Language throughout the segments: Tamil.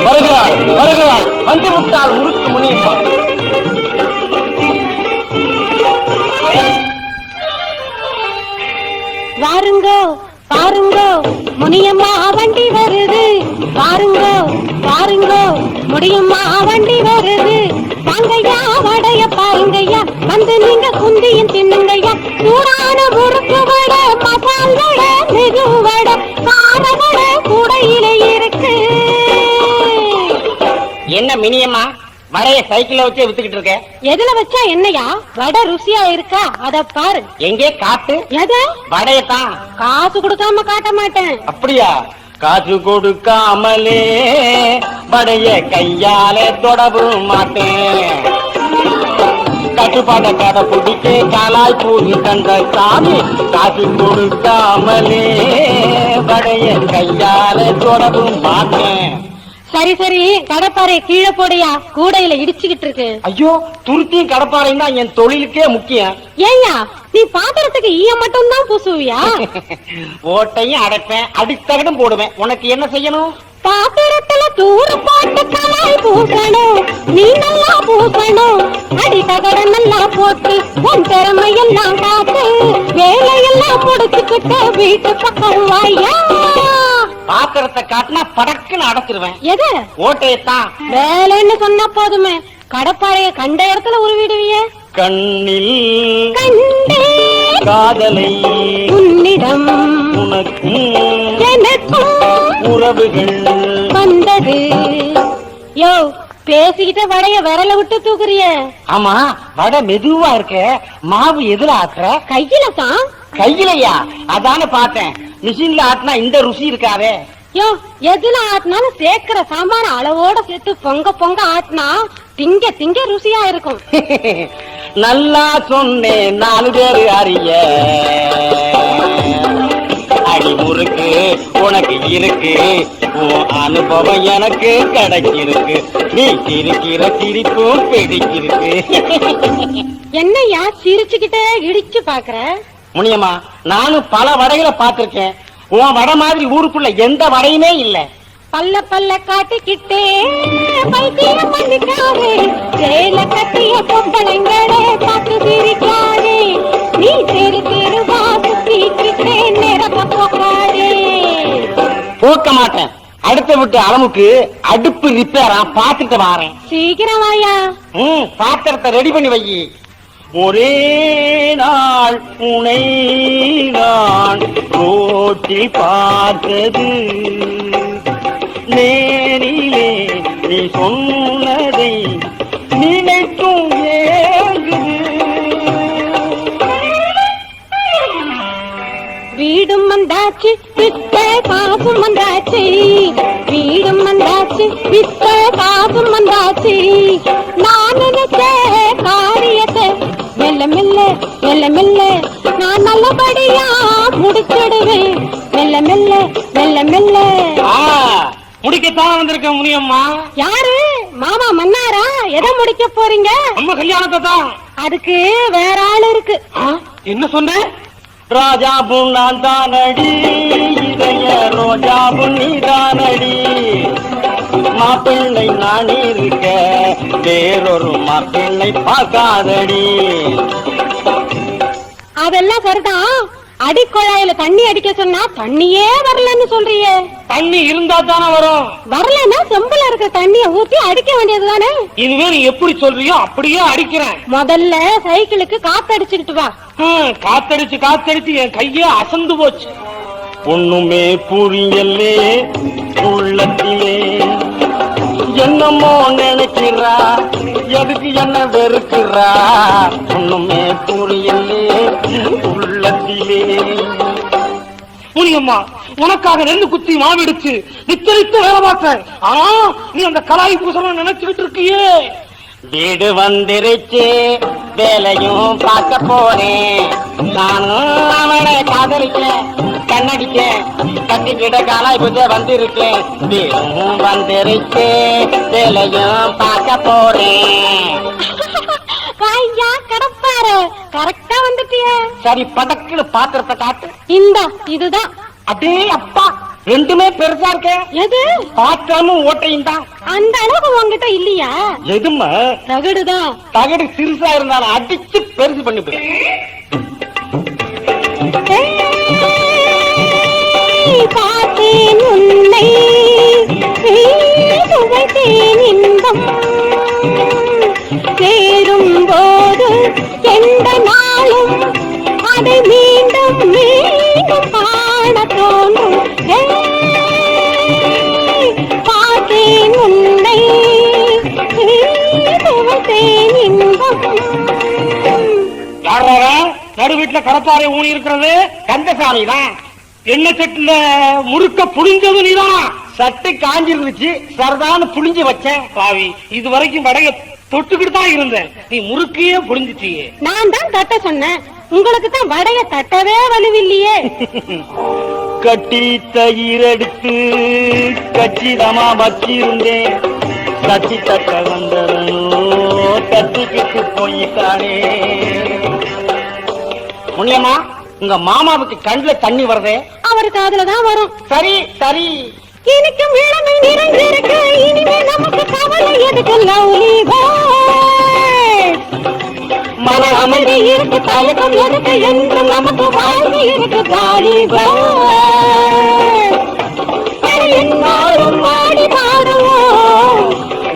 வருகிறாள் வருகிறாள், வந்து விட்டால் முறுக்கு முனியம்மா. வாருங்கோ பாருங்கோ முனியம்மா வண்டி வருது, பாருங்கோ பாருங்கோ முடியம்மா வண்டி வருது. வாங்கய்யா வடைய பாருங்கய்யா, வந்து நீங்க குந்தியும் தின்னுங்கய்யா. சூடான முறுக்கு வடை, மசால் வடை, மிகு வடை, கார வடை கூடையிலே இருக்கு. என்ன மினியம்மா வடைய சைக்கிள்ல வச்சு வித்துக்கிட்டு இருக்க? எதுல வச்சா என்னையா? வடை ருசியா இருக்கா அத பாரு. எங்கே காட்டு? எது? வடையத்தான். காசு கொடுக்காம காட்ட மாட்டேன். அப்படியா? காசு கொடுக்காமலே வடைய கையால தொடவும் மாட்டேன். கட்டுப்பாட கதை பிடிக்க காலாய் பூரி தந்த சாமி, காசு கொடுக்காமலே வடைய கையால தொடவும் மாட்டேன். சரி சரி, கடப்பாறை கீழே போடையா, கூடையில இடிச்சுக்கிட்டு இருக்கு. ஐயோ, துருத்தியும் கடப்பாறையும் தான் என் தொழிலுக்கே முக்கியம். ஏய்யா, நீ பாத்திரத்துக்கு ஈய மட்டும் தான் பூசுவியா? ஓட்டையும் அடைப்பேன், அடித்தகடும் போடுவேன். உனக்கு என்ன செய்யணும்? பாத்திரத்துல தூர போட்டு கலாய் பூசணும், நீ நல்லா பூசணும். அடி தகட நல்லா போட்டு உன் திறமையெல்லாம் காத்து, வேலையெல்லாம் முடிச்சுக்கிட்ட வீட்டு பக்கம் வாயா. பாத்திரத்தை காட்டினா படக்குன்னு அடைச்சிருவேன். எது? ஓட்டையத்தான். வேலைன்னு சொன்னா போதுமே, கடப்பாறைய கண்ட இடத்துல உருவிடுவிய. கண்ணில் கண்டே காதலை உன்னிடம் உனக்கும் எனக்கும் உறவுகள் வந்தது. யோ, பேசிக்கிட்ட வடைய விரல விட்டு தூக்குறிய. ஆமா, வடை மெதுவா இருக்க, மாவு எதுல ஆக்குற? கையில தான். கையிலையா? அதான பார்த்தேன். மிஷின்ல ஆட்டினா இந்த ருசி இருக்காதே. யோ, எதுல ஆட்டினாலும் சேர்க்கிற சாமான அளவோட சேர்த்து பொங்க பொங்க ஆட்டினா திங்க திங்க ருசியா இருக்கும். நல்லா சொன்னேன், 4 பேரு அறிய. அடி முறுக்கு உனக்கு இருக்கு, உன் அனுபவம் எனக்கு கிடைச்சிருக்கு. நீ சிரிக்கிற சிரிப்பும் பிடிச்சிருக்கு. என்னையா சிரிச்சுக்கிட்டே இடிச்சு பாக்குற? முனியம்மா, நானும் பல வடைகளை பார்த்திருக்கேன். உன் வடை மாதிரி ஊருக்குள்ள எந்த வடையுமே இல்ல. பல்ல பல்ல காட்டிக்கிட்டே பைத்தியம் பண்ணிக்காதே, சேல கட்டிய பொம்பளைங்களே பார்த்து சிரிக்காதே. நீ தெரு தெருவா சுத்திக்கிட்டே நேரத்தை போக்காதே. போக்க மாட்டேன். அடுத்த விட்டு அளவுக்கு அடுப்பு ரிப்பேரா, பாத்துட்டு வாரேன். சீக்கிரம் வாயா. பாத்திரத்தை ரெடி பண்ணி வை. ஒரே நாள் உனை நான் ரோட்டில் பார்த்தது, நேரிலே நீ சொன்னதை நினைக்கும் ஏங்குது. வீடும் வந்தாச்சு வித்த காசும் வந்தாச்சு, வீடும் வந்தாச்சு வித்த காசும் வந்தாச்சு. நான் நினைச்ச காரியத்தை மெல்ல மெல்ல மெல்ல மெல்ல நான் நல்லபடியா முடிச்சிடுவேன். மெல்ல மெல்ல மெல்ல மெல்ல. முடிக்கத்தான் வந்திருக்க முனியம்மா. யாரு? மாமா மன்னாரா? எதை முடிக்க போறீங்க? அம்மா கல்யாணத்தை தான். அதுக்கு வேற ஆள் இருக்கு. என்ன சொன்ன? ராஜா புண்ணான் தானடி, இதய ரோஜா புண்ணி தானடி. மாப்பிள்ளை நான் இருக்க வேறொரு மாப்பிள்ளை பார்க்காதடி. அதெல்லாம் சரிதான். அடிக்குழாயில தண்ணி அடிக்க சொன்னா தண்ணியே வரலன்னு சொல்றியே. தண்ணி இருந்தா தானே வரும். வரலன்னா செம்புல இருக்க தண்ணிய ஊத்தி அடிக்க வேண்டியதுதானே. இதுவே நீ எப்படி சொல்றியோ அப்படியே அடிக்கிறேன். முதல்ல சைக்கிளுக்கு காத்தடிச்சுக்கிட்டு வா. காத்தடிச்சு காத்தடிச்சு என் கையே அசந்து போச்சு. ஒண்ணுமே புரியலே உள்ளத்திலே, என்னமோ நினைக்கிறா, எதுக்கு என்ன வெறுக்கிறா. ஒண்ணுமே புரியலே உள்ளத்திலே. முனியம்மா, உனக்காக 2 குத்தி மாவிடுச்சு நிச்சரித்து வேலை பார்த்தேன். ஆனா நீ அந்த கலாய் பூசணும் நினைச்சுக்கிட்டு இருக்கியே. வீடு வந்துருச்சு, வேலையும் பார்க்க போறேன். நானும் அவனை காதலிக்க கண்ணடிக்க கட்டிக்கிட கலாய் பூஜை வந்திருக்கேன். வீடும் வந்துருச்சு, வேலையும் பார்க்க போறேன். கடப்பாரு கரெக்டா வந்து இல்லையே. சரி பதக்குன்னு பாத்திரத்தை காட்டு. இந்த இதுதான். அடே அப்பா, ரெண்டுமே பெருசா இருக்க. எது? பாத்திரமும் ஓட்டையும் தான். அந்த அளவுக்கு உங்ககிட்ட இல்லையா? எதுமா? தகடுதான். தகடு சிறுசா இருந்தாலும் அடிச்சு பெருசு பண்ணி பார்த்தேன் உன்னை சுவைத்தேன் இன்பம் சேரும் போது எந்த நாளும் அதை மீண்டும் மீண்டும் காண தோன்றும். பார்த்தேன் உன்னை சுவைத்தேன் இன்பம். நடு வீட்டுல கடப்பாறை ஊனி இருக்கிறது கந்தசாமி தான். என்ன செட்டுல முறுக்க புளிஞ்சது நீதான். சட்டை காஞ்சிருந்துச்சு, சரதான்னு புளிஞ்சு வச்சேன். பாவி, இது வரைக்கும் வடைய தொட்டுக்கிட்டு தான் இருந்தேன், நீ முறுக்கையே புளிஞ்சிட்டியே. நான் தான் தட்ட சொன்னேன், உங்களுக்கு தான் வடைய தட்டவே வலுவில்லையே. கட்டி தயிர் எடுத்து கச்சிதமா வச்சிருந்தேன், தட்டி தட்ட வந்தவனோ தட்டிக்கிட்டு போயிட்டானே. முனியம்மா, உங்க மாமாவுக்கு கண்ணுல தண்ணி வருதே. அவருக்கு அதுலதான் வரும். சரி சரி, இனிக்கும் இளமை நிறைஞ்சிருக்க இனிமே நமக்கு கவலை எதுக்கு? லவ்லி பாய் மன அமைதி இருக்கு, தயக்கம் எதுக்கு என்று நமக்கு வாழ்வு இருக்கு. காலி பாய் என்னாலும் வாடி பாடுவோம்,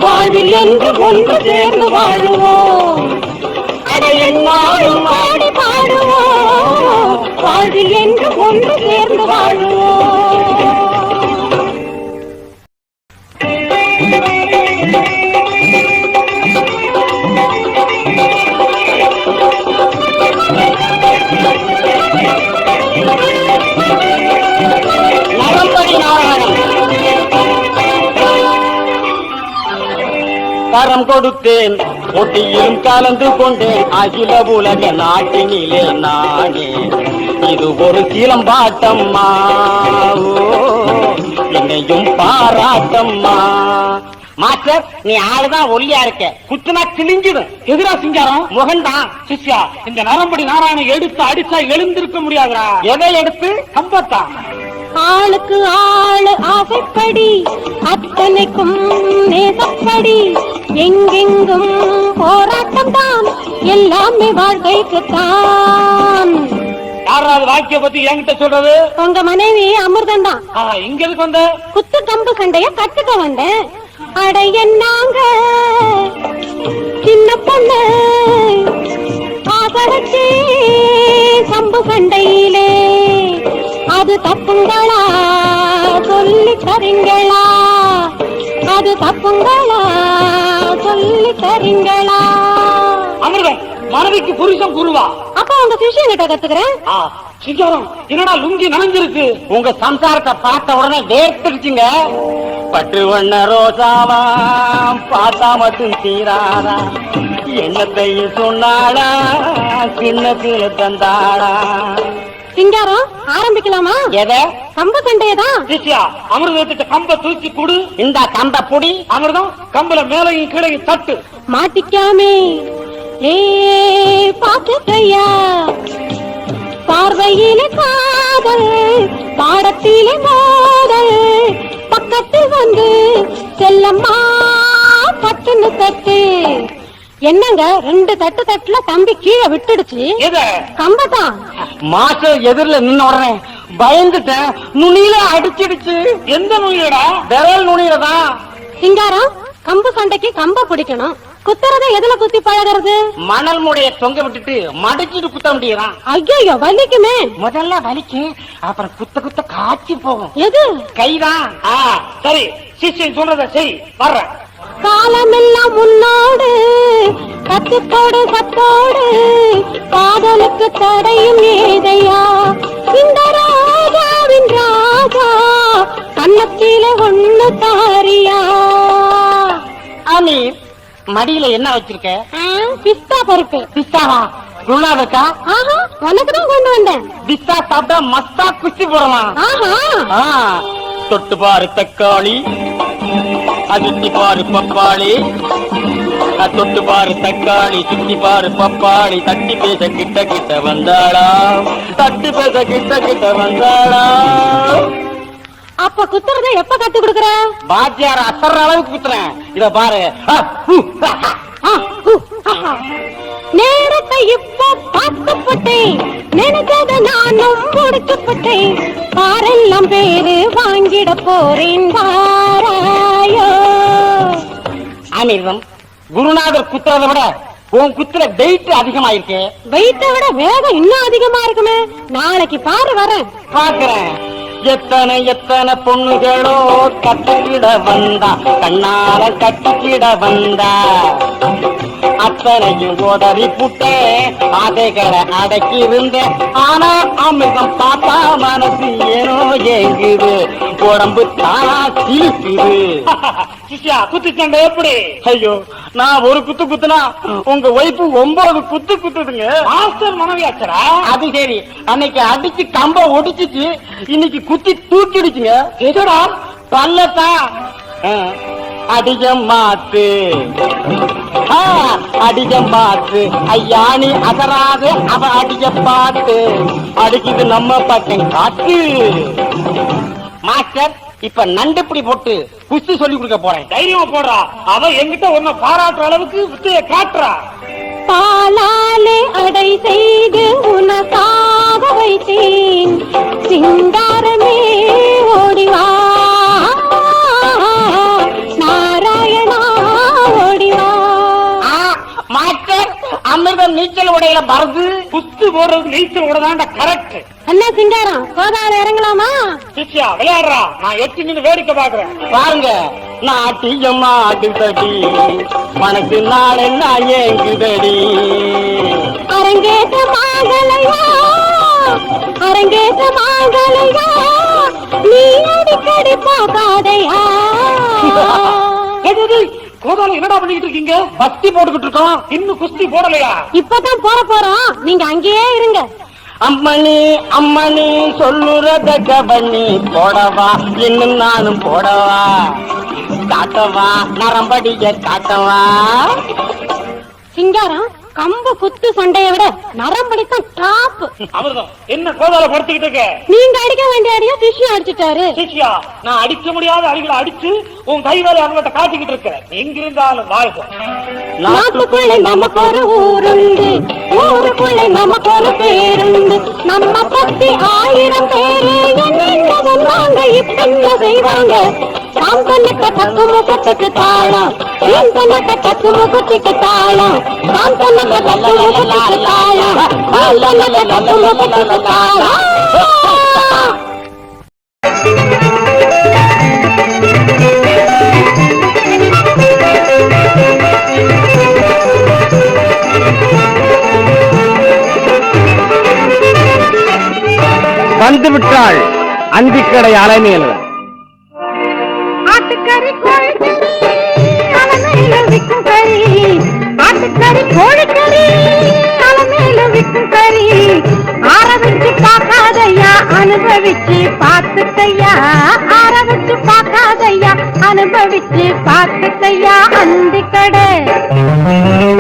வாழ்வில் என்று ஒன்று சேர்ந்து வாழுவோம். என்னாலும் வாடி பாடுவோம், வாழ்வில் என்று ஒன்று சேர்ந்து வாழுவோம். கரம் கொடுத்தேன், ஒட்டியிலும் கலந்து கொண்டேன், அகில உலக நாட்டினிலே நானே. இது ஒரு சிலம்பாட்டம்மா, என்னையும் பாராட்டம்மா. மாஸ்டர், நீ ஆளுதான் ஒல்லியா இருக்க, குத்துனா கிழிஞ்சிடும். எதிரா சிங்காரம் முகன்தான். சிஷ்யா, இந்த நரம்படி நாராயணன் எடுத்து அடிச்சா எழுந்திருக்க முடியாதுடா. எதை எடுத்து? கம்பத்தா. ஆளுக்கு ஆளு ஆசைப்படி, அத்தனைக்கும் நேசப்படி, எங்கெங்கும் போராட்டம் தான், எல்லாமே வாழ்க்கைக்குத்தான். யாராவது வாக்கிய பத்தி என்கிட்ட சொல்றது? உங்க மனைவி அமிர்தம் தான். இங்க எதுக்கு வந்த? குத்து கம்பு சண்டைய கத்துக்க வந்தேன். அட என்னாங்க சின்ன பொண்ணு ஆசரச்சே கம்பு சண்டையிலே, அது தப்புங்களா சொல்லி தரீங்களா? அது தப்புங்களா சொல்லி தரீங்களா? அமிர்தம், மனைவிக்கு புருஷன் குருவா? அப்ப உங்க சிஷியன் கிட்ட கத்துக்கிறேன். சிங்காரம், என்னடா லுங்கி நனைஞ்சிருக்கு? உங்க சம்சாரத்தை பார்த்த உடனே வேர்த்துடுச்சுங்க. பட்டு வண்ண ரோசாவா பார்த்தா மட்டும் தீராதா, என்னத்தையும் சொன்னாடா சின்னத்துல தந்தாடா. சிங்காரம், ஆரம்பிக்கலாமா? எதை? கம்பு சண்டையதான். சிஷ்யா, அமிர்தத்திட்ட கம்ப தூக்கி கொடு. இந்த கம்ப புடி. அமிர்தம், கம்பல மேலையும் கீழையும் தட்டு. மாட்டிக்காமே ஏ பாத்துக்கையா, பார்வையிலே காதல், பாடத்திலே மோதல், பக்கத்தில் வந்து செல்லம்மா பட்டுன்னு தட்டு. என்னங்க, ரெண்டு தட்டு தட்டுல தம்பி கீழே விட்டுடுச்சு. கம்பதான். மாஸ்டர் எதிரில நின்ன உடனே பயந்துட்டேன், நுனியில அடிச்சிடுச்சு. எந்த நுனியிலடா? விரல் நுனியிலதான். சிங்காரம், கம்பு சண்டைக்கு கம்ப பிடிக்கணும், குத்துறத எதுல குத்தி பழகிறது? மணல் மூடைய தொங்க விட்டுட்டு மடிச்சிட்டு குத்த முடியலாம். ஐயோ, வலிக்குமே. முதல்ல வலிக்கும், அப்புறம் குத்த குத்த காய்ச்சி போகும். எது? கைதான். சரி, சிஷ்யன் சொல்றத சரி, வர்ற. காலமெல்லாம் முன்னோடு கத்துக்கோடு சத்தோடு, காதலுக்கு தடையும் ஏதையா? இந்த ராஜாவின் ராஜா கண்ணத்தில ஒண்ணு தாரியா? அமீர், மடியில என்ன வச்சிருக்க? பிஸ்தா பருப்பு. பிஸ்தாவா? குருணா இருக்கா? உனக்குதான் கொண்டு வந்தேன். பிஸ்தா சாப்பிட்டா மஸ்தா குச்சி போடலாம். தொட்டு பாரு தக்காளி, அதிர்த்தி பாரு பப்பாளி, தொட்டு பாரு தக்காளி, சுத்தி பாரு பப்பாளி, தட்டி பேச கிட்ட கிட்ட வந்தாளா, தட்டி பேச கிட்ட கிட்ட வந்தாளா. அப்ப குத்துறத எப்ப கத்து கொடுக்கற? பாத்தியார் அசர்ற அளவுக்கு குத்துறேன். இத பாரு. நேரத்தை இப்போ பார்த்துப்பட்டேன், நினைச்சத நானும் முடிச்சுப்பட்டேன். பாரெல்லாம் பேரு வாங்கிட போறேன் வாராயோ. அமிர்தம், குருநாதர் குத்துறதை விட உன் குத்துற வெயிட் அதிகமாயிருக்கு. வெயிட்டை விட வேகம் இன்னும் அதிகமா இருக்குமே. நாளைக்கு பாரு வரேன். பாக்குறேன். எத்தனை எத்தனை பொண்ணுகளோ கட்டிக்கிட வந்தா, கண்ணால கட்டிக்கிட வந்தா, அத்தனையும் உதறி புட்டே அதைகளை அடக்கி இருந்தேன். ஆனா அமிர்தம் பார்த்தா மனசு ஏனோ ஏங்குது, உடம்பு தானா சிரிக்குது. சிஷ்யா குத்து சண்டை எப்படி? ஐயோ, நான் ஒரு குத்து குத்துனா உங்க ஒய்ஃபு 9 குத்து குத்துதுங்க. மாஸ்டர் மனைவி ஆச்சரா? அது சரி, அன்னைக்கு அடிச்சு கம்ப ஒடிச்சிச்சு, இன்னைக்கு குத்தி தூக்கிடுச்சுங்க. எதடா? பல்லத்தான். அடிஜம் மாத்து, அடிஜம் மாத்து, ஐயா நீ அசராது, அவ அடிஜ பாத்து, அடிக்குது நம்ம பக்கம் காத்து. மாஸ்டர், இப்ப நண்டுப்பிடி போட்டு குஸ்தி சொல்லி கொடுக்க போறேன். தைரியமா போடுறா. அவ என்கிட்ட ஒன்ன பாராட்டுற அளவுக்கு வித்தைய காட்டுறா. பாலாலே அடை செய்து உனக்காக வைத்தேன், சிங்காரமே ஓடிவா நாராயணா ஓடிவா. மாஸ்டர், அமிர்தம் நீச்சல் உடையில பறந்து குஸ்தி போடுறது நீச்சல் உடதாண்ட கரெக்ட். என்ன சிங்காரம், கோதால இறங்கலாமா? சிஷ்யா விளையாடுறா, நான் எட்டி நின்று வேடிக்கை பாக்குறேன். பாருங்க, நாட்டியம்மா ஆட்டுதடி, மனசு நாளை நான் ஏங்குதடி. அரங்கேற்ற மாங்கலையா, அரங்கேற்ற மாங்கலையா, நீ அடிக்கடி பார்க்காதையா. கோதால என்னடா பண்ணிட்டு இருக்கீங்க? பக்தி போட்டுக்கிட்டு இருக்கோம். இன்னும் குஸ்தி போடலையா? இப்பதான் போற போறோம், நீங்க அங்கேயே இருங்க. அம்மணி அம்மணி சொல்லுறத கவனி போடவா, இன்னும் நானும் போடவா, காட்டவா நரம்படிய காட்டவா. சிங்காரம், கம்பு குத்து சண்டையை விட நரம்படித்தான் டாப். அமிர்தம், என்ன கோதால படுத்துக்கிட்டு இருக்க? நீங்க அடிக்க வேண்டிய அடியா சிஷ்யா அடிச்சுட்டாரு. சிஷ்யா, நான் அடிக்க முடியாத அடிகளை அடிச்சு உன் கை வேலை அவங்ககிட்ட காட்டிக்கிட்டு இருக்கிறேன். எங்கிருந்தாலும் வாழ்க்கை. நாட்டுக்குள்ளே நமக்கு ஒரு ஊருண்டு, ஊருக்குள்ளே நமக்கு ஒரு பேருண்டு, நம்ம பத்தி 1000 பேரு என்ன சொன்னாங்க, இப்ப செய்வாங்க. தாம் தன்னக்க தக்கு முகத்துக்கு தாளம், என் தன்னக்க தக்கு முகத்துக்கு தாளம், தாம் தன்னக்க தக்கு முகத்துக்கு தாளம், தாம் தன்னக்க தக்கு முகத்துக்கு தாளம். வந்து விட்டாள் அந்திக்கடை அலைமேல். ஆட்டுக்கறி கோழிக்கறி அலமேல விக்கும் கறி, ஆட்டுக்கறி கோழிக்கறி அலமேல விக்கும் கறி, ஆரம்பிச்சு பார்க்காதையா அனுபவிச்சு பார்த்துக்கையா, ஆரம்பிச்சு பார்க்காதையா அனுபவிச்சு பார்த்துக்கையா. அந்திக்கடை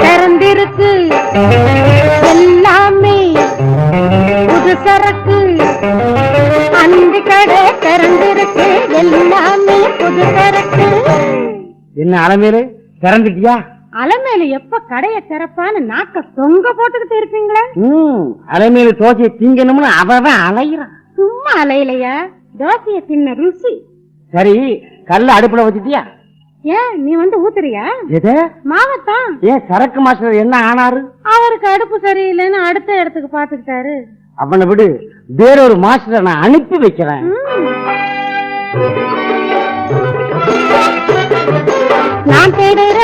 திறந்திருக்கு, எல்லாமே புது சரக்கு. அந்திக்கடை திறந்திருக்கு, எல்லாமே புது சரக்கு. என்ன அலைமேலு, திறந்துட்டியா? அலமேலு எப்ப கடைய திறப்பான்னு நாக்க தொங்க போட்டுக்கிட்டு இருப்பீங்களா? அலைமேலு தோசையை திங்கணும்னு அவன் அலையிறான். சும்மா அலையிலையா, தோசைய தின்ன ருசி. சரி, கல்ல அடுப்புல வச்சுட்டியா? ஏன் நீ வந்து ஊத்துறியா? எது? மாவத்தான். ஏன் சரக்கு மாஸ்டர் என்ன ஆனாரு? அவருக்கு அடுப்பு சரியில்லைன்னு அடுத்த இடத்துக்கு பாத்துக்கிட்டாரு. அவனை விடு, வேறொரு மாஸ்டரை நான் அனுப்பி வைக்கிறேன். நான் தேடுற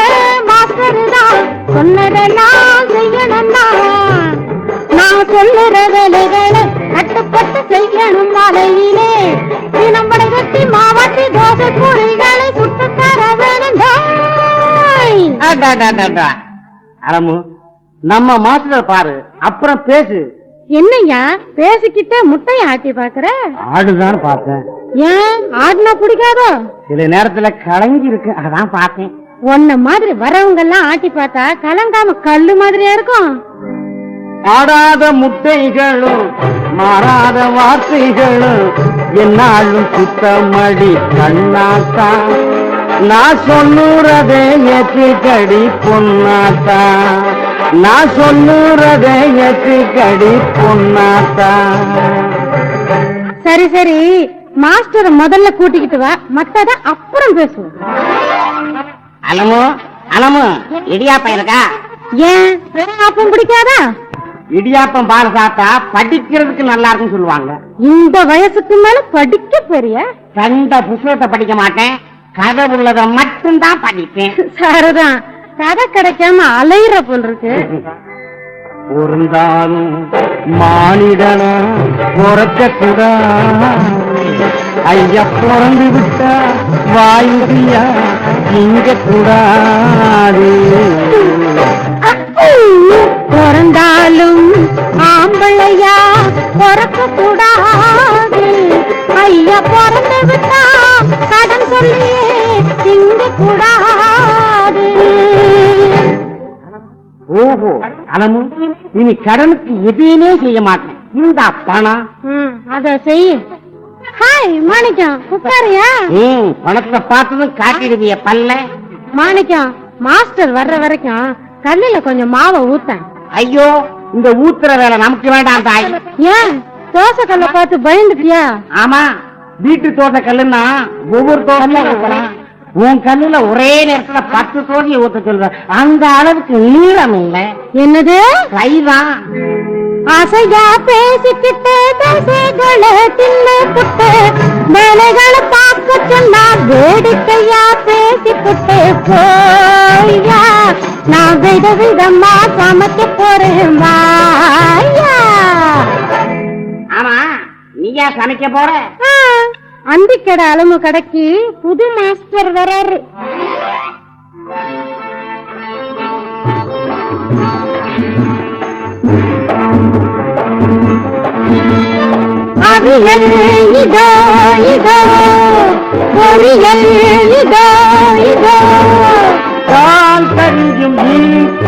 மாஸ்டர் தான் சொன்னதெல்லாம் செய்யணும் தான், நான் சொல்லுற வேலைகளை கட்டுப்பட்டு செய்யணும். மாலையிலே தினம் வடை கட்டி மாவாட்டி தோசை பூரிகளை சுட்டு தர வேணும். அலமு, நம்ம மாஸ்டர் பாரு, அப்புறம் பேசு. என்னையா பேசிக்கிட்ட முட்டைய ஆட்டி பாக்குற? ஆடுதான் பார்த்தேன். ஏன் ஆடுனா பிடிக்காதோ? சில நேரத்துல கலங்கி இருக்கு, அதான் பார்த்தேன். உன்ன மாதிரி வரவங்க எல்லாம் ஆட்டி பார்த்தா கலங்காம கல்லு மாதிரியா இருக்கும். ஆடாத முட்டைகளும் மாறாத வார்த்தைகளும் என்னாலும் சுத்தமடி கண்ணாத்தா, நான் சொல்லுறதே ஏற்றுக்கடி பொன்னாத்தா, நான் சொல்லுறதே ஏற்றுக்கடி பொன்னாத்தா. சரி சரி, மாஸ்டர் முதல்ல கூட்டிக்கிட்டு வா, மத்தத அப்புறம் பேசுவோம். அலமு அலமு, இடியாப்பம் இருக்கா? ஏன் அப்பம் பிடிக்காதா? இடியாப்பம் பால் சாப்பிட்டா படிக்கிறதுக்கு நல்லா இருக்குன்னு சொல்லுவாங்க. இந்த வயசுக்கு மேல படிக்க பெரிய கண்ட புத்தகத்தை படிக்க மாட்டேன், கதை உள்ளத மட்டும்தான் படிப்பேன். சரிதான், கதை கிடைக்காம அலையிற போல் இருக்கு. பொருந்தாலும் மானிடனா பொறக்க கூடா, ஐயா பிறந்து விட்டா வாயுதியா இங்க கூடாது. பிறந்தாலும் ஆம்பளையா பிறக்க கூடாது, ஐயா பிறந்து விட்டா கடன் சொல்லியே திங்க கூடாது. ஓஹோ அலமு, இனி கடனுக்கு எதையுமே செய்ய மாட்டேன், இந்த பணம். அத செய். ஹாய் மாணிக்கம், உட்காரியா? பணத்தை பார்த்ததும் காட்டிடுவிய பல்ல. மாணிக்கம், மாஸ்டர் வர்ற வரைக்கும் கல்லுல கொஞ்சம் மாவை ஊத்தேன். ஐயோ, இந்த ஊத்துற வேலை நமக்கு வேண்டாம் தாய். ஏன் தோசை கல்ல பார்த்து பயந்துட்டியா? ஆமா, வீட்டு தோசை கல்லுன்னா ஒவ்வொரு தோசையும் ஊத்தலாம். உன் கல்லுல ஒரே நேரத்துல 10 தோசையை ஊத்த சொல்ற, அந்த அளவுக்கு நீளம் இல்லை. என்னது? கைதான். ஆசையா பேசிக்கிட்டு தோசைகளை தின்னு புட்டு வேலைகளை பார்க்க சொன்னா வேடிக்கையா பேசிக்கிட்டு போயா, நான் வித விதமா சமைக்க போறேன் வாயா. ஆமா, நீயா சமைக்க போற? அந்திக்கடை அலமு கடைக்கு புது மாஸ்டர் வராரு. அவியல் இதோ இதோ, பொரியல் இதோ இதோ, கால் கரியும்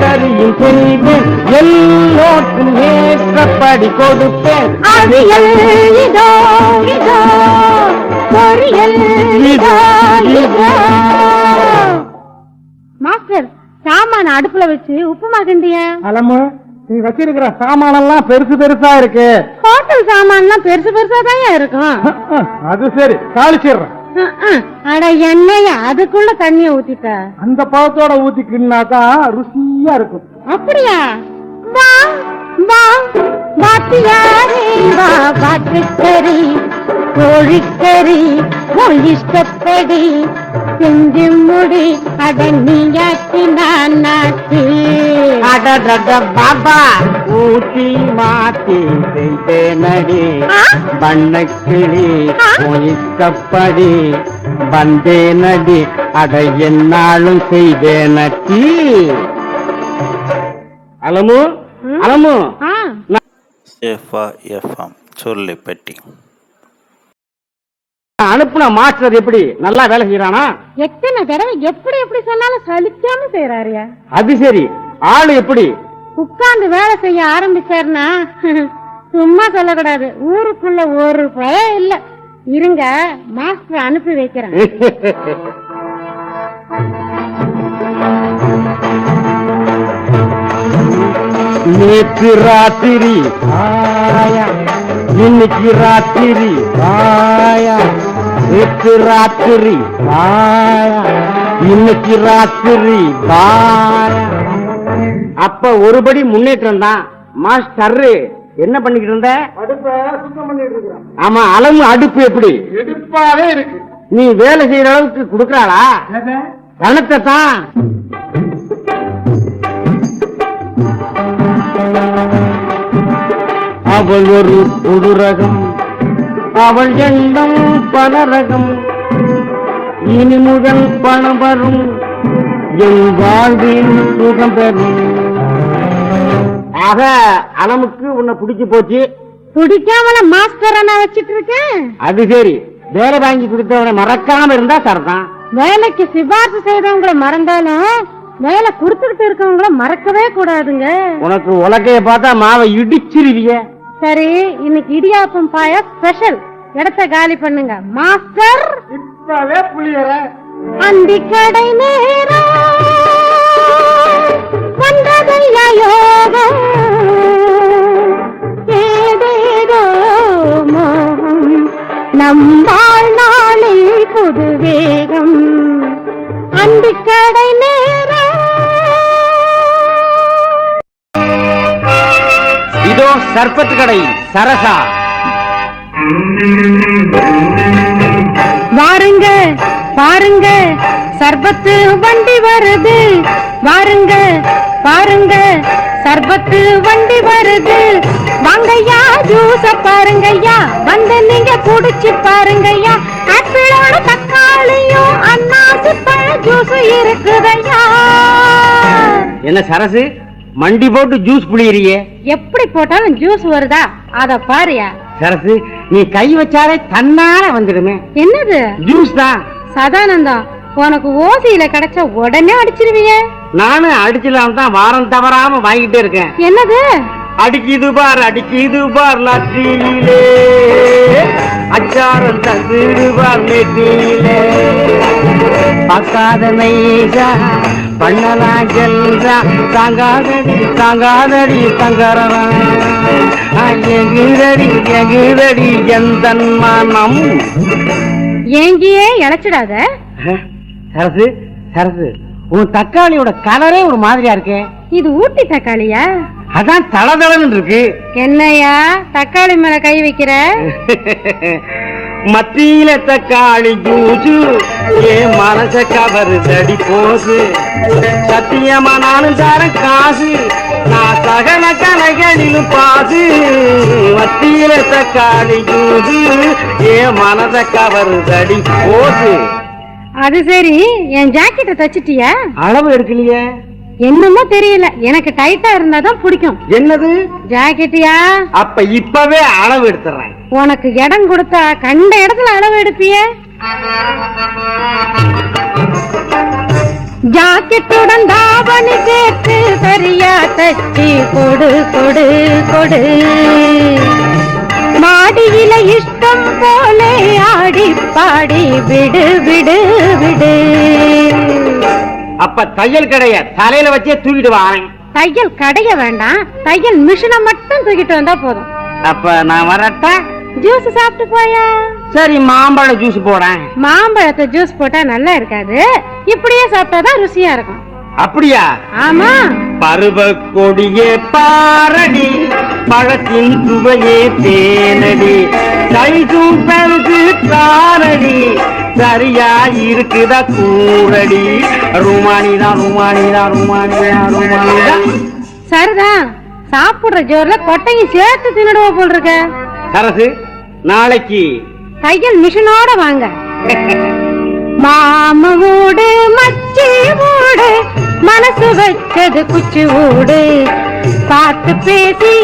கரியும் செய்வேன், எல்லோருக்கும் ஏற்றப்படி கொடுப்பேன். அவியல் இதோ இதோ, பொரியல் இதோ இதோ. மாஸ்டர், சாமான அடுப்புல வச்சு உப்புமா கிண்டியா? அலமு, நீ வச்சிருக்கிற சாமானெல்லாம் பெருசு பெருசா இருக்கு. ஹோட்டல் சாமான்லாம் பெருசு பெருசா தான் இருக்கும். அது சரி, தாளிச்சிடுறேன். அட எண்ணெய அதுக்குள்ள தண்ணிய ஊத்திட்ட. அந்த பழத்தோட ஊத்திக்கினாதான் ருசியா இருக்கும். அப்படியா? வா வா வாத்தியாரே வா, வாத்துக்கறி கோழிக்கறி உன் இஷ்டப்படி செஞ்சு முடி, அடங்கியாக்கி நான் நாட்டி. பாபா ஊட்டி மாத்தி செய்தேனடி, பண்ணக்கிளி இஷ்டப்படி வந்தேனடி, அட என்னாலும் செய்தேனடி. அலமு அலமு, சொல்லிப்பட்டி அனுப்புன மாஸ்டர் எப்படி நல்லா வேலை செய்யறானா? எத்தனை தடவை எப்படி எப்படி சொன்னாலும் சலிக்காம செய்யறாரியா? அது சரி, ஆளு எப்படி? உட்கார்ந்து வேலை செய்ய ஆரம்பிச்சாருன்னா சும்மா சொல்லக்கூடாது, ஊருக்குள்ள ஒரு பயம் இல்ல. இருங்க, மாஸ்டர் அனுப்பி வைக்கிறேன். நேற்று ராத்திரி ஆயா, இன்னைக்கு ராத்திரி ஆயா, நேற்று ராத்திரி ஆயா, இன்னைக்கு ராத்திரி ஆயா. அப்ப ஒருபடி முன்னேற்றம் தான். மாஸ்டர் என்ன பண்ணிக்கிட்டு இருந்த? அடுப்ப சுத்தம் பண்ணிட்டு இருக்கிறேன். ஆமா, அளவு அடுப்பு எப்படி? எடுப்பாவே இருக்கு. நீ வேலை செய்யற அளவுக்கு கொடுக்கறாளா? பணத்தை தான். அவள் ஒரு புது ரகம், அவள் எண்ணம் பலரகம், இனி முதல் பணம் வரும், என் வாழ்வில் சுகம் பெறும். ஆக அளவுக்கு உன்னை பிடிச்சு போச்சு. பிடிக்காமல மாஸ்டர் நான் வச்சிட்டு இருக்கேன். அது சரி, வேலை வாங்கி கொடுத்தவனை மறக்காம இருந்தா சரிதான். வேலைக்கு சிபாரிசு செய்தவங்கள மறந்தாலும் வேலை கொடுத்துக்கிட்டு இருக்கவங்கள மறக்கவே கூடாதுங்க. உனக்கு உலக்கைய பார்த்தா மாவை இடிச்சிருவிய. சரி, இன்னைக்கு இடியாப்பம் பாயா ஸ்பெஷல். இடத்த காலி பண்ணுங்க மாஸ்டர். இப்பவே புளியற அந்தி கடை நேரம் வந்ததையா யோகம், ஏதேதோ மோகம், நம் வாழ்நாளில் புது வேகம். அந்தி கடை நேரம். இதோ சர்பத்து கடை சரசா. வாருங்க பாருங்க சர்பத்து வண்டி வருது, வாருங்க பாருங்க சர்பத்து வண்டி வருது. வாங்கய்யா ஜூஸ பாருங்கய்யா, வந்து நீங்க குடிச்சு பாருங்கய்யா. ஆப்பிளோட தக்காளியும் அன்னாசி பழ ஜூஸ் இருக்குதையா. என்ன சரசு மண்டி போட்டு ஜூஸ் புளியறியே? எப்படி போட்டாலும் ஜூஸ் வருதா, அத பாருயா. சரசு நீ கை வச்சாலே தன்னால வந்துடுமே. என்னது? ஜூஸ் தான். சதானந்தம், உனக்கு ஓசியில கிடைச்சா உடனே அடிச்சிருவிய. நானும் அடிச்சலாம் தான் வாரம் தவறாம வாங்கிட்டே இருக்கேன். என்னது? அடிக்குது பார் லத்தியிலே, அச்சாரம் தந்துடுவார் நெத்தியிலே. பக்காத நெய்சா பண்ணலாம் ஜல்சா, தாங்காதடி தங்கரவா. எகுதடி எந்தன் மனம். ஏங்கியே இழைச்சிடாத. சரசு சரசு, உன் தக்காளியோட கலரே ஒரு மாதிரியா இருக்கே. இது ஊட்டி தக்காளியா? அதான் தளதளன்னு இருக்கு. என்னையா தக்காளி மேல கை வைக்கிற? மத்தியில தக்காளி ஜூசு ஏ மனச கவருதடி போசு. சத்தியமா நானும் தரேன் காசு, நான் சகல கலைகளிலும் பாசு. மத்தியில தக்காளி ஜூசு ஏ மனச கவருதடி போசு. அது சரி, என் ஜாக்கெட்டை தச்சிட்டியா? அளவு எடுக்கலையே. என்னமோ தெரியல, எனக்கு டைட்டா இருந்தாதான் பிடிக்கும். என்னது ஜாக்கெட்டியா? அப்ப இப்பவே அளவு எடுத்துறேன். உனக்கு இடம் கொடுத்தா கண்ட இடத்துல அளவு எடுப்பிய. ஜாக்கெட்டுடன் தாவணி சேர்த்து சரியா தச்சி கொடு கொடு கொடு. மாடியில இஷ்டம் போல ஆடி பாடி விடு விடு விடு. அப்ப தையல் கடைய தலையில வச்சே தூக்கிட்டு வாரேன். தையல் கடைய வேண்டாம், தையல் மிஷினை மட்டும் தூக்கிட்டு வந்தா போதும். அப்ப நான் வரட்டா? ஜூஸ் சாப்பிட்டு போயா? சரி, மாம்பழ ஜூஸ் போறேன். மாம்பழத்தை ஜூஸ் போட்டா நல்லா இருக்காது, இப்படியே சாப்பிட்டாதான் ருசியா இருக்கும். அப்படியா? ஆமா. பருவ கொடியே பாரடி, பழத்தின் சுவையே தேனடி, கைதும் பெருகு தாரடி, சரியா இருக்குதா கூரடி. ருமானிதான் ருமானிதான் ருமானிதான் ருமானிதான். சரிதான், சாப்பிடுற ஜோர்ல கொட்டையும் சேர்த்து தின்னுடுவ போல் இருக்க. சரசு, நாளைக்கு தையல் மிஷினோட வாங்க. மாம ஊடு மச்சி ஊடு, மனசு வச்சது குச்சி ஊடு. பார்த்து பேசி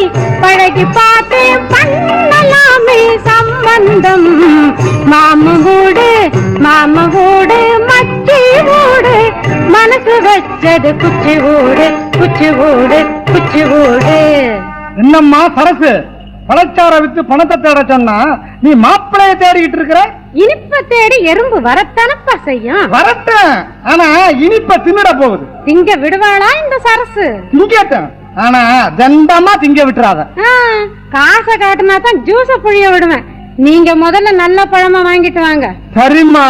பழகி பார்த்து பண்ணலாமே சம்பந்தம். மாம ஊடு மச்சி ஊடு, மனசு வச்சது குச்சி ஊடு குச்சி ஊடு குச்சி ஊடு. என்னம்மா சரசு, பழச்சார வித்து பணத்தை தேட சொன்னா நீ மாப்பிளைய தேடிக்கிட்டு இருக்கிற? இனிப்ப தேடி எறும்பு வரத்தானப்பா செய்யும். வரட்டும், ஆனா இனிப்ப தின்னுட போகுது. திங்க விடுவாளா இந்த சரசு? திங்கட்டும், ஆனா தண்டமா திங்க விட்டுறாத. காசை காட்டினா தான் ஜூஸ புழிய விடுவேன். நீங்க முதல்ல நல்ல பழமா வாங்கிட்டு வாங்க. சரிம்மா.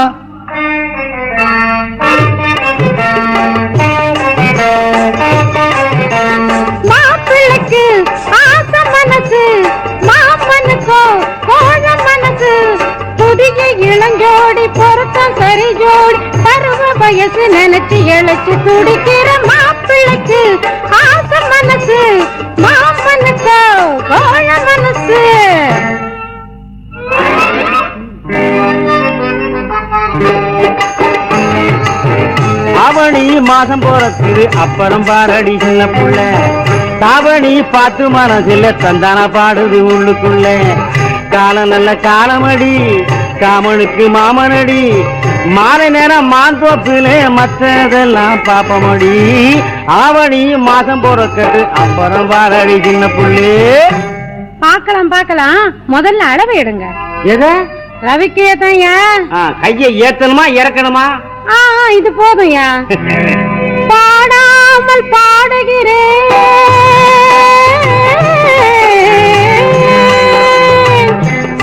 மாப்பிள்ளைக்கு ஆசை மனசு, மாமனுக்கோ கோழ மனசு. புதிய இளஞ்சோடி பொருத்தம் சரி ஜோடி, பருவ வயசு நினைச்சு இழைச்சு துடிக்கிற மாப்பிள்ளைக்கு ஆசை மனசு, மாமனுக்கோ கோழ மனசு. ஆவணி மாசம் போறதுக்கு அப்புறம் பாரடி சின்ன புள்ள. தாவணி பார்த்து மனசில தந்தான பாடுது உள்ளுக்குள்ள. காலம் நல்ல காலமடி, காமனுக்கு மாமனடி, மாலை நேரம் மாந்தோப்பிலே மற்றதெல்லாம் பாப்பமடி ஆவணி மாசம் பொறக்கட்டு அப்புறம் வாரடி சின்ன புள்ளே. பாக்கலாம் பாக்கலாம், முதல்ல அளவு எடுங்க. எத ரவிக்கே தான். கையை ஏத்தணுமா இறக்கணுமா? இது போதும்யா. பாடாமல் பாடுகிறேன்,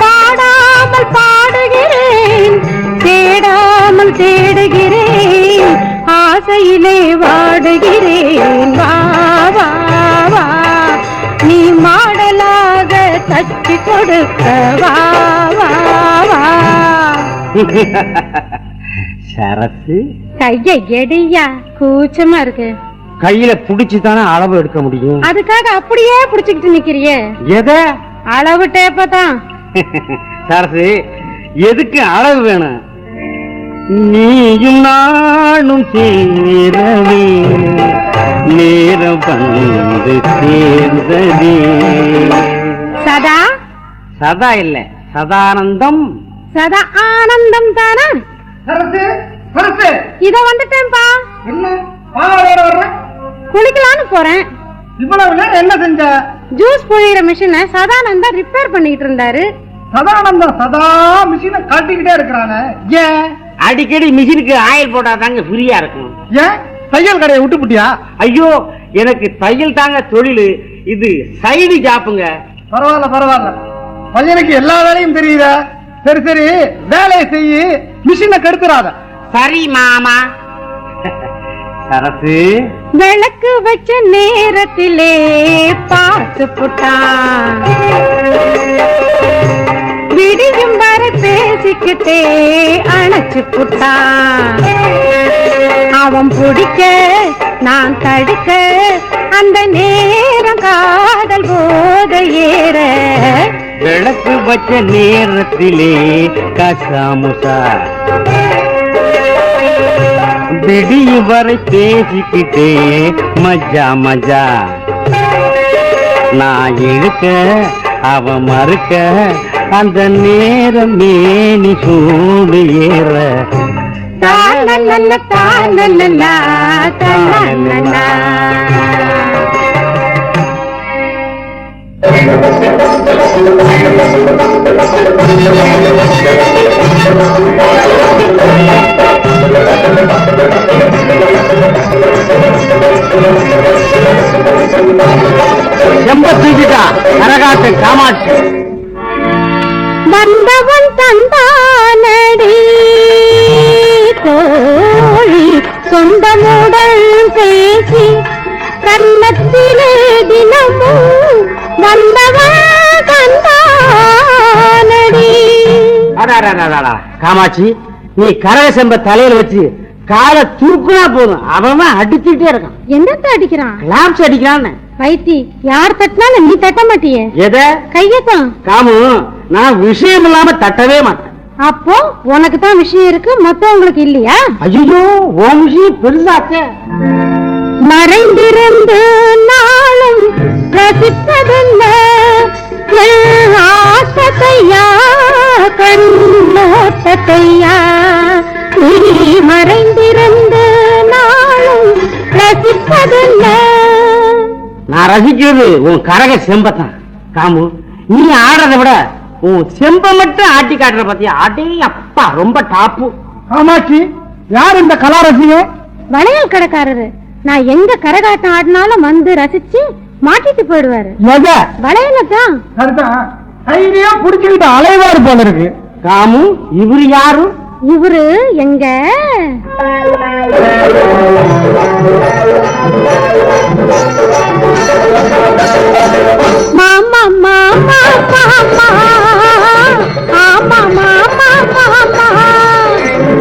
பாடாமல் பாடுகிறேன், தேடாமல் தேடுகிறேன், ஆசையிலே வாடுகிறேன். வா வா வா, நீ மாடலாக தச்சு கொடுக்க வா வா வா. சரசு கைய எடியா, கூச்சமா இருக்கு. கையில புடிச்சுதானே அளவு எடுக்க முடியும். அதுக்காக அப்படியே புடிச்சுக்கிட்டு நிக்கிறியே. எத? அளவு டேப்பதான். சரசு எதுக்கு அளவு வேணும்? நீயும் நானும் சேரவே நேரம் வந்து சேர்ந்ததே. சதா சதா இல்ல, சதானந்தம். சதா ஆனந்தம் தானே. சரசு சரசு, இத வந்துட்டேன்பா. என்ன பாவாடோட வர்ற? குளிக்கலான்னு போறேன். இவ்வளவு நேரம் என்ன செஞ்ச? ஜூஸ் புழியிற மிஷினை சதானந்தா ரிப்பேர் பண்ணிட்டு இருந்தாரு. சதானந்தம் சதா மிஷினை காட்டிக்கிட்டே இருக்கிறானே, ஏன்? அடிக்கடி மிஷினுக்கு ஆயில் போட்டா தாங்க ஃப்ரீயா இருக்கும். ஏன் தையல் கடையை விட்டுப்புட்டியா? ஐயோ, எனக்கு தையல் தாங்க தொழில், இது சைடு ஜாப்புங்க. பரவாயில்ல பரவாயில்ல, பையனுக்கு எல்லா வேலையும் தெரியுத. சரி சரி, வேலையை செய்ய, மிஷினை கெடுத்துறாத. சரி மாமா. சரசு விளக்கு வச்ச நேரத்திலே பார்த்து புட்டான், விடியும் வரை பேசிக்கிட்டே அணைச்சு புட்டான். அவன் பிடிக்க நான் தடுக்க, அந்த நேரம் காதல் போத ஏற. விளக்கு வச்ச நேரத்திலே கசாமுசா விடிய வரை பேசிக்கிட்டே மஜா மஜா. நான் இழுக்க அவ மறுக்க, அந்த நேரம் மேனி சூடு ஏற. தானல்லல்ல தானல்லல்லா தானல்லல்லா. செம்ப தூக்கிட்டா கரகாட்டு காமாட்சி. வந்தவன் தந்தானடி தோழி, சொந்தமுடன் பேசி கன்னத்திலே தினமும் வந்தவன் தந்தானடி. காமாட்சி, நீ கரக செம்ப தலையில வச்சு காலை தூக்குனா போதும், அவன் அடிச்சுட்டே இருக்கான். என்னத்த அடிக்கிறான்? லாப்ஸ் அடிக்கிறான்னு. வைத்தி, யார் தட்டினாலும் நீ தட்ட மாட்டியே. எத? கையத்தான். காமு, நான் விஷயம் இல்லாம தட்டவே மாட்டேன். அப்போ உனக்கு தான் விஷயம் இருக்கு, மத்தவங்களுக்கு இல்லையா? ஐயோ, உன் விஷயம் பெருசாச்சே. மறைந்திருந்து நாளும் ரசிப்பதென்ன ஆசத்தையா கண்ணோட்டத்தையா. நீ மறைந்திருந்து நாளும் ரசிப்பதென்ன. நான் ரசிக்கிறது உன் கரக செம்பத்தான். காமு, நீ ஆடுறத விட உன் செம்ப மட்டும் ஆட்டி காட்டுற பத்தியா? அடே அப்பா, ரொம்ப டாப்பு. காமாட்சி, யார் இந்த கலாரசியம்? வளையல் கடைக்காரரு. நான் எங்க கரகாட்டம் ஆடினாலும் வந்து ரசிச்சு மாட்டிட்டு போயிடுவாரு. வளையலதான். சரிதான், கையிலேயே புடிச்சுக்கிட்டு அலைவாரு போல இருக்கு. காமு, இவரு யாரு? இவரு எங்க மாமா மாமா மாமா. ஆமா மாமா மாமா.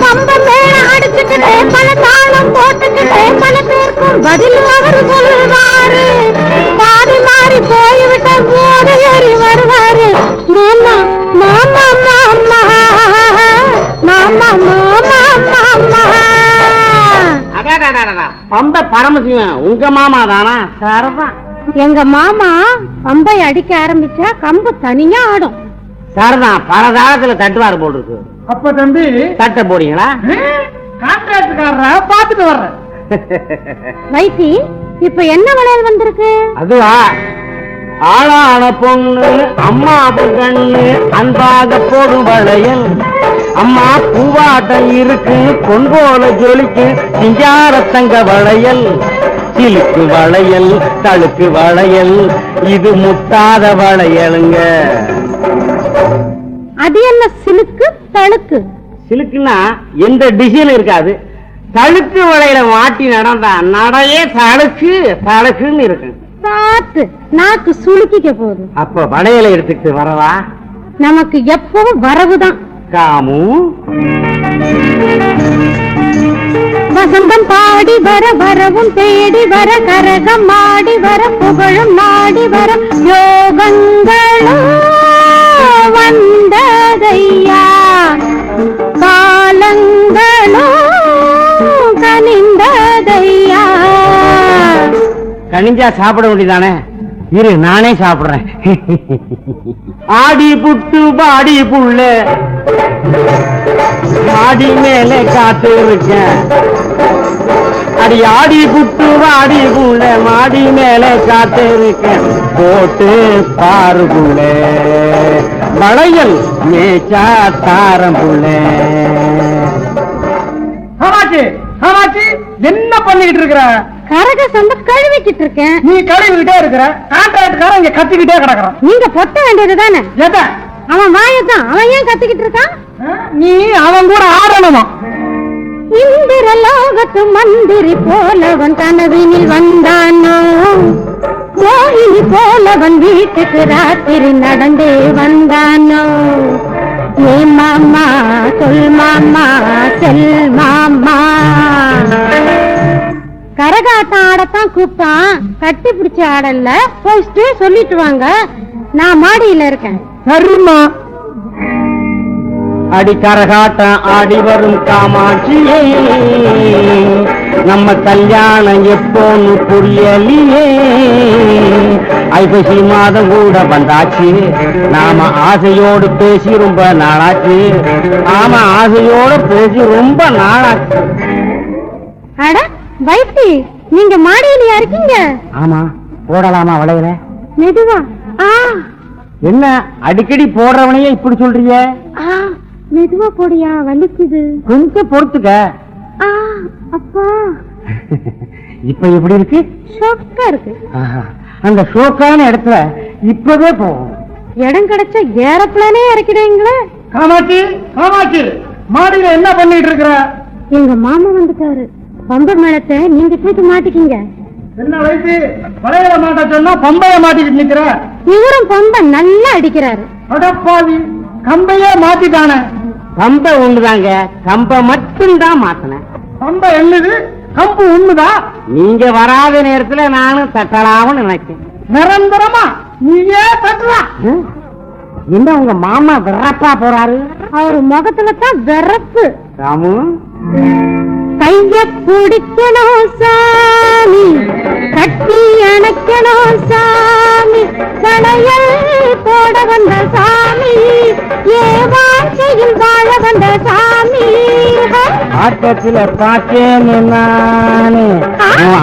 பம்ப மேல அடிச்சுக்கிட்டே பல தாளம் போட்டுக்கிட்டே பல பேருக்கும் பதில் அவர் சொல்லுவாரு. பாதி மாறி போய்விட்ட போது ஏறி வருவாரு. மாமா மாமா மாமா மாமா மாமா மாமா. பம்ப பரமசிவன் உங்க மாமா தானா? சரதான். எங்க மாமா பம்பை அடிக்க ஆரம்பிச்சா கம்பு தனியா ஆடும். சரிதான், பலதாரத்துல தட்டுவாரு போல் இருக்கு. அப்ப தம்பி தட்ட போறீங்களா? கான்ட்ராக்டுக்காரர பாத்துட்டு வர்றேன். வைத்தி, இப்ப என்ன வளையல் வந்திருக்கு? அதுவா, ஆளான பொண்ணு அம்மா கண்ணு அன்பாக போடும் வளையல். அம்மா பூவாட்டம் இருக்கு, பொன் போல ஜொலிக்கு சிங்காரத்தங்க வளையல். சிலுக்கு வளையல், தழுக்கு வளையல், இது முட்டாத வளையலுங்க. அது என்ன சிலுக்கு தழுக்கு? சிலுக்குன்னா எந்த டிசைன் இருக்காது. தழுக்கு வளையல மாட்டி நடந்தா நடையே தழுக்கு தழுக்குன்னு இருக்கு. பார்த்து நாக்கு சுளுக்கிக்க போகுது. அப்ப வளையலை எடுத்துக்கிட்டு வரவா? நமக்கு எப்பவும் வரவுதான். காமு, வசந்தம் பாடி வர வரவும் தேடி வர கரகம் மாடி வர புகழும் நாடி வர யோகங்களும் வந்ததையா காலங்களும் கனிந்ததையா. கனிஞ்சா சாப்பிட வேண்டியதானே? இரு, நானே சாப்பிடுறேன். ஆடி புட்டு பாடி புள்ள ஆடி மேலே காத்து இருக்கேன். அடி ஆடி புட்டு வாடி புள்ள மாடி மேலே காத்து இருக்கேன். போட்டு பாரு புள்ள வளையல் மேச்சா தாரம் புள்ள. காமாட்சி, காமாட்சி, என்ன பண்ணிக்கிட்டு இருக்கிற? கரக சந்த கழுவிக்கிட்டு இருக்கேன். நீ கழுவிக்கிட்டே இருக்கிற, கான்ட்ராக்டுக்காரன் இங்க கத்திக்கிட்டே கிடக்குறான். நீங்க பொட்ட வேண்டியது தானே? எத? அவன் வாயத்தான், அவன் ஏன் கத்திக்கிட்டு இருக்கான்? நீ அவன் கூட ஆடணுமா? இந்திர லோகத்து மந்திரி போலவன் கனவினில் வந்தானோ, மோகினி போலவன் வீட்டுக்கு ராத்திரி நடந்தே வந்தானோ. ஏ மாமா சொல் மாமா செல் மாமா. கரகாட்டம் ஆடத்தான் கூப்பிட்டான், கட்டி பிடிச்ச ஆடல்ல. போயிட்டு சொல்லிட்டு வாங்க, நான் மாடியில இருக்கேன். சரிம்மா. அடி கரகாட்டம் ஆடி வரும் காமாட்சியே, நம்ம கல்யாணம் எப்போன்னு புரியலையே. ஐப்பசி மாதம் கூட வந்தாச்சு, நாம ஆசையோடு பேசி ரொம்ப நாளாச்சு. ஆமா, ஆசையோடு பேசி ரொம்ப நாளாச்சு. அட வைத்தி, நீங்க மாடியிலயா இருக்கீங்க? ஆமா, போடலாமா வளையல? மெதுவா. என்ன அடிக்கடி போடுறவனையே இப்படி சொல்றீங்க? மெதுவா போடியா, வலிக்குது. கொஞ்சம் பொறுத்துக்க. அப்பா இப்ப எப்படி இருக்கு? ஷோக்கா இருக்கு. அந்த ஷோக்கான இடத்துல இப்பவே போகும். இடம் கிடைச்சா ஏரோப்ளானே இறக்கிடுவீங்களே. காமாட்சி, காமாட்சி, மாடியில என்ன பண்ணிட்டு இருக்கிற? எங்க மாமா வந்துட்டாரு. பம்பை மேளத்தை நீங்க தூக்கி மாட்டிக்கிங்க. என்ன வயசு? வளையல மாட்ட சொன்னா பம்பைய மாட்டிக்கிட்டு நிக்கிற? இவரும் பம்பை நல்லா அடிக்கிறாரு. அடப்பாவி, கம்பையே மாத்திட்டானே. கம்பை ஒண்ணுதாங்க, கம்பை மட்டும்தான் மாத்தினேன். பம்பை என்னது, கம்பு ஒண்ணுதா? நீங்க வராத நேரத்துல நானும் தட்டலாம்னு நினைச்சேன். நிரந்தரமா நீயே தட்டுறா? என்ன உங்க மாமா விறப்பா போறாரு? அவர் முகத்துல தான் வெறப்பு. ராமு, கைய பிடிக்கணும் சாமி, கட்டி அணைக்கணும் சாமி, வளையல் போட வந்த சாமி, ஏ வாழ்க்கையில் வாழ வந்த சாமி. ஆட்டத்துல பார்த்தேன்னு நானு,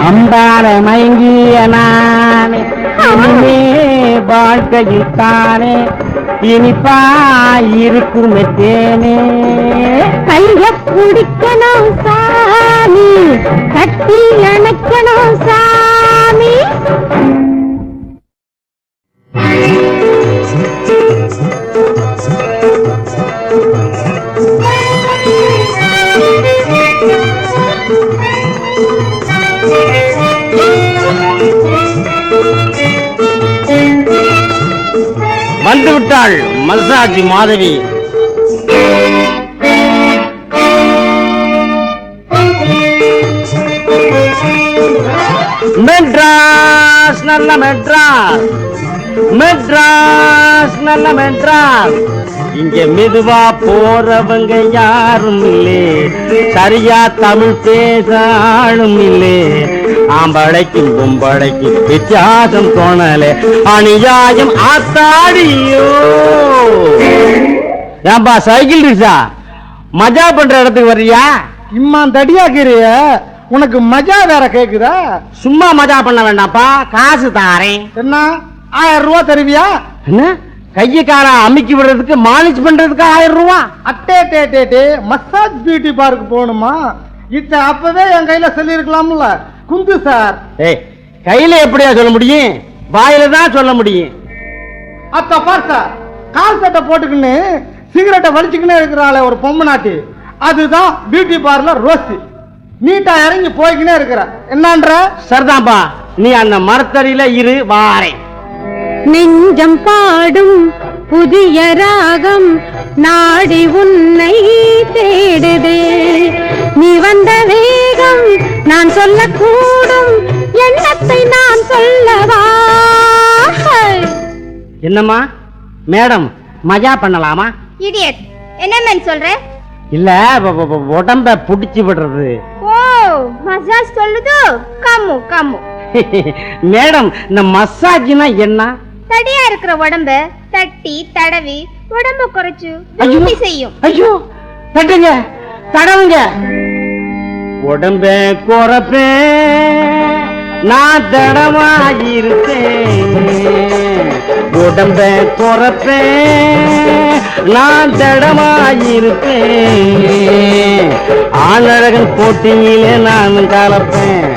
அம்பால மயங்கிய நானே. இனிமே வாழ்க்கையில் தானே இனிப்பா இருக்கும் தேனே. கைய பிடிக்கணும் சாமி, கட்டி அணைக்கணும் சாமி. வந்து விட்டாள் மசாஜ் மாதவி. மெட்ராஸ், நல்ல மெட்ராஸ். மெட்ராஸ் நல்ல மெட்ராஸ். இங்க மெதுவா போறவங்க யாரும் இல்லே, சரியா தமிழ் பேச ஆளும் இல்லே. ஆம்பளைக்கும் பொம்பளைக்கும் வித்தியாசம் தோணலே, அநியாயம் ஆத்தாடியோ. ஏன்பா சைக்கிள் ரிக்ஷா மஜா பண்ற இடத்துக்கு வர்றியா? இம்மா தடியாக்கிறிய, உனக்கு மஜா வேற கேக்குதா? சும்மா மஜா பண்ண வேண்டாம்ப்பா, காசு தாரேன். என்ன 1000 ரூபா தருவியா? என்ன கைய கால அமுக்கி விடுறதுக்கு மாலிஷ் பண்றதுக்கு 1000 ரூபா? அட்டே மசாஜ் பியூட்டி பார்க்கு போகணுமா? இத அப்பவே என் கையில சொல்லி இருக்கலாம்ல குந்து சார். ஏய் கையில எப்படியா சொல்ல முடியும், வாயில தான் சொல்ல முடியும். அத்த பார் சார், கால் சட்டை போட்டுக்கின்னு சிகரெட்டை வலிச்சுக்கினே இருக்கிறாளே ஒரு பொம்மநாட்டி, அதுதான் பியூட்டி பார்லர் ரோஸ். நீட்டா இறங்கி போய்க்கினே இருக்கிற என்னன்ற? சரிதான்ப்பா, நீ அந்த மரத்தடியில இரு, வாரேன். நெஞ்சம் பாடும் புதிய ராகம் நாடி உன்னை தேடுதே. நீ வந்த வேகம் நான் சொல்லக்கூடும், எண்ணத்தை நான் சொல்லவா? என்னம்மா மேடம் மஜா பண்ணலாமா? இடியட், என்ன மேன் சொல்ற? இல்ல உடம்ப புடிச்சு விடுறது. ஓ மசாஜ் சொல்லுது, கம்மு கம்மு. மேடம் இந்த மசாஜ்னா என்ன? தடியா இருக்கிற உடம்ப தட்டி தடவி உடம்ப குறைச்சு செய்யும். ஐயோ தட்டுங்க தடவுங்க. உடம்ப குறைப்பே நான் தடமாயிருப்பேன், உடம்ப குறைப்பே நான் தடமாயிருப்பேன். ஆணழகன் போட்டியிலே நானும் கலப்பேன்,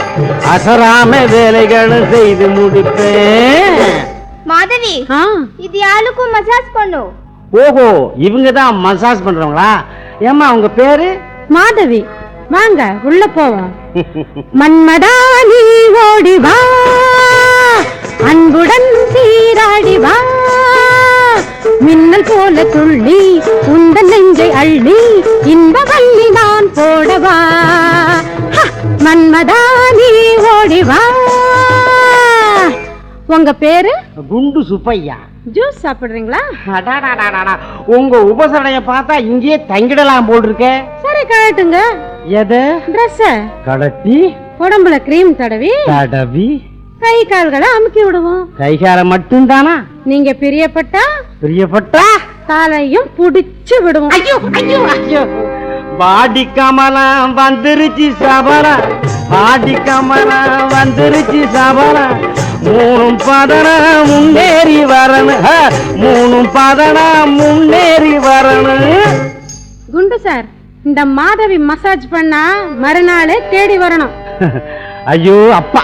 அசராம வேலைகளும் செய்து முடிப்பேன். மாதவி, இது யாருக்கும் மசாஜ் பண்ணும். ஓஹோ இவங்கதான் மசாஜ் பண்றவங்களா? ஏமா உங்க பேரு? மாதவி. வாங்க உள்ள போவோம். மன்மதானி ஓடி வா, அன்புடன் சீராடி வா, மின்னல் போல துள்ளி உந்தன் நெஞ்சை அள்ளி இன்ப வள்ளி நான் போடவா. மன்மதானி ஓடி வா. உங்க பேரு? குண்டு சுப்பையா. ஜூஸ் சாப்பிடுறீங்களா? உங்க உபசடைய பார்த்தா இங்கே தங்கிடலாம் போல் இருக்க. சரி கழட்டுங்க. எது? ட்ரெஸ் கடத்தி உடம்புல கிரீம் தடவி தடவி கை கால்களை அமுக்கி விடுவோம். கைகால மட்டும் தானா? நீங்க பிரியப்பட்டா தலையும் புடிச்சு விடுவோம். ஐயோ ஐயோ ஐயோ. பாடி கமலம் வந்துருச்சு சபரா, பாடி கமலம் வந்துருச்சு சபரா. 3 பதனா முன்னேறி வரணும், 3 பதனா முன்னேறி வரணும். குண்டு சார், இந்த மாதவி மசாஜ் பண்ணா மறுநாளே தேடி வரணும். ஐயோ அப்பா,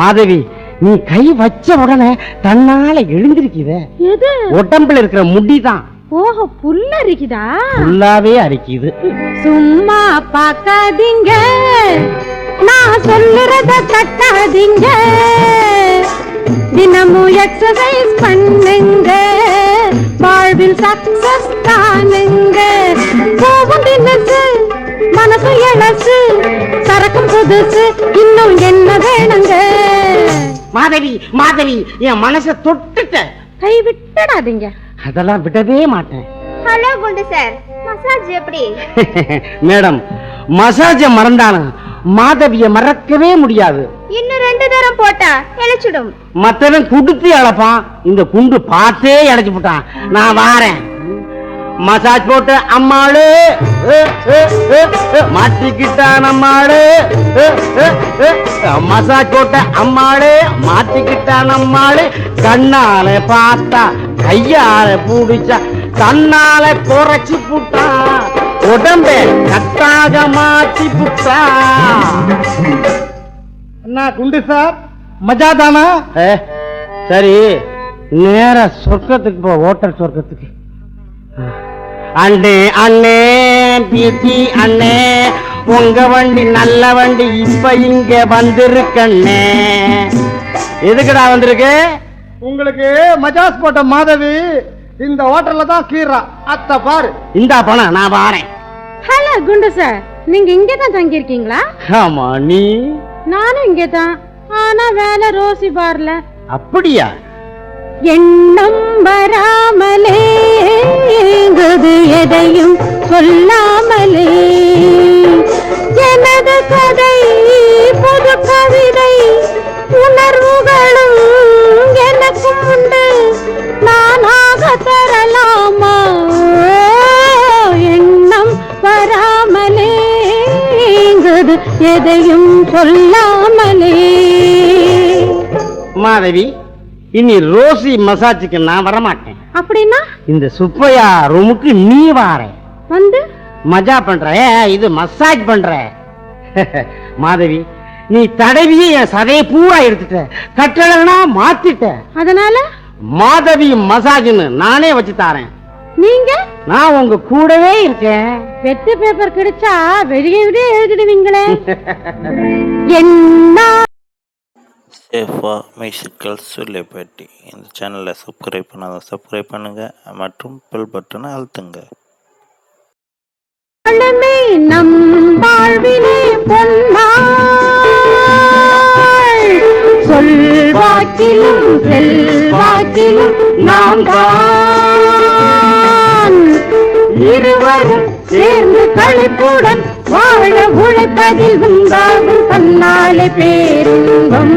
மாதவி நீ கை வச்ச உடனே தன்னால எழுந்திருக்குதே. எது? உடம்புல இருக்கிற முடிதான். ஓஹோ புல்ல இருக்குதா? புல்லாவே அரிக்குது. சும்மா பார்க்காதீங்க, நான் சொல்லுறத தட்டாதீங்க. தினமும் எக்ஸசைஸ் பண்ணுங்க, வாழ்வில் சக்சஸ் காணுங்க. போகும் தினசு மனசு எழசு, சரக்கும் புதுசு, இன்னும் என்ன வேணுங்க? மாதவி மாதவி என் மனச தொட்டுட்ட. கை விட்டுடாதீங்க. அதெல்லாம் விடவே மாட்டேன். ஹலோ குண்டு சார், மசாஜ் எப்படி? மேடம் மசாஜ மறந்தாலும் மாதவிய மறக்கவே முடியாது. இன்னும் 2 தரம் போட்டா இழைச்சிடும். மத்தவன் குடுத்து இழப்பான், இந்த குண்டு பார்த்தே இழைச்சு போட்டான். நான் வாரேன். மசாஜ் போட்டு அம்மாளு மாட்டிக்கிட்டான் அம்மாளு, மசாஜ் போட்ட அம்மாளு மாட்டிக்கிட்டான் அம்மாளு. கண்ணால பார்த்தா கையால பூடிச்சா, தன்னால குறைச்சு புட்டா, உடம்ப கட்டாக மாத்தி புட்டா. என்ன குண்டு சார் மஜா தானா? சரி நேர சொர்க்கத்துக்கு போ, ஓட்டல் சொர்க்கத்துக்கு. அண்ணே அண்ணே பியூட்டி அண்ணே, உங்க வண்டி நல்ல வண்டி இப்ப இங்க வந்திருக்கண்ணே. எதுக்குடா வந்திருக்கு? உங்களுக்கு மஜாஸ் போட்ட மாதவி இந்த ஹோட்டல்ல தான் கீறா. அத்த பாரு. இந்தா பணம், நான் வாரேன். ஹலோ குண்டு சார், நீங்க இங்கே தான் தங்கி இருக்கீங்களா? ஆமா. நீ? நானும் இங்கே தான், ஆனா வேலை ரோசி பார்ல. அப்படியா? எண்ணம் வராமலே ஏங்குது எதையும் சொல்லாமலே எனது கதை புது கவிதை உணர்வுகளும் எனக்கும் உண்டு நானாக தரலாமா எண்ணம் வராமலே ஏங்குது எதையும் சொல்லாமலே. மாதவி, இனி ரோசி மசாஜுக்கு நான் வரமாட்டேன். அப்படின்னா இந்த சுப்பையா ரூமுக்கு நீ வார வந்து மஜா பண்ற, இது மசாஜ் பண்ற. மாதவி, நீ தடவியே என் சதையை பூரா எடுத்துட்ட, கட்டளனா மாத்திட்ட. அதனால மாதவி மசாஜ்னு நானே வச்சு தாரேன். நீங்க நான் உங்க கூடவே இருக்கேன். வெட்டு பேப்பர் கிடைச்சா வெளியே விட எழுதிடுவீங்களே. என்ன சேஃபா மியூசிக்கல் சொல்லிப்பேட்டி. இந்த சேனலை சப்ஸ்கிரைப் பண்ணாத சப்ஸ்கிரைப் பண்ணுங்க மற்றும் பெல் பட்டனை அழுத்துங்க. நம் வாழ்விலே பொன்னாள் சொல்வாக்கிலும் செல்வாக்கிலும் நாம் தான் இருவரும் சேர்ந்து களிப்புடன் வாழ உழைப்பதில் உண்டாகும் தன்னாலே பேரின்பம்.